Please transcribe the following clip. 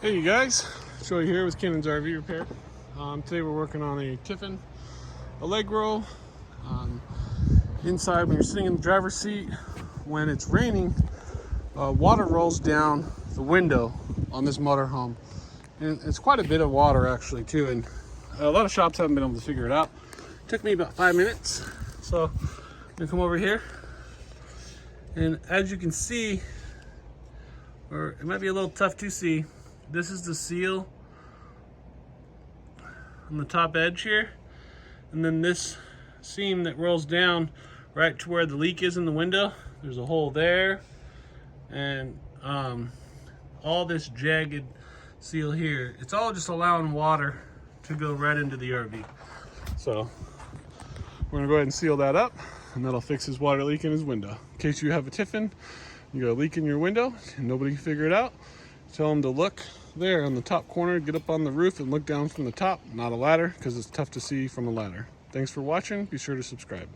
Hey you guys, Joey here with Cannon's RV Repair. Today we're working on a Tiffin Allegro. Inside, when you're sitting in the driver's seat, when it's raining, water rolls down the window on this motorhome. And it's quite a bit of water actually too, and a lot of shops haven't been able to figure it out. It took me about 5 minutes, so I'm gonna come over here. And as you can see, or it might be a little tough to see, this is the seal on the top edge here, and then this seam that rolls down right to where the leak is in the window. There's a hole there, and all this jagged seal here, it's all just allowing water to go right into the RV. So we're gonna go ahead and seal that up, and that'll fix his water leak in his window. In case you have a Tiffin, you got a leak in your window and nobody can figure it out, tell them to look there on the top corner, get up on the roof and look down from the top, not a ladder, because it's tough to see from a ladder. Thanks for watching. Be sure to subscribe.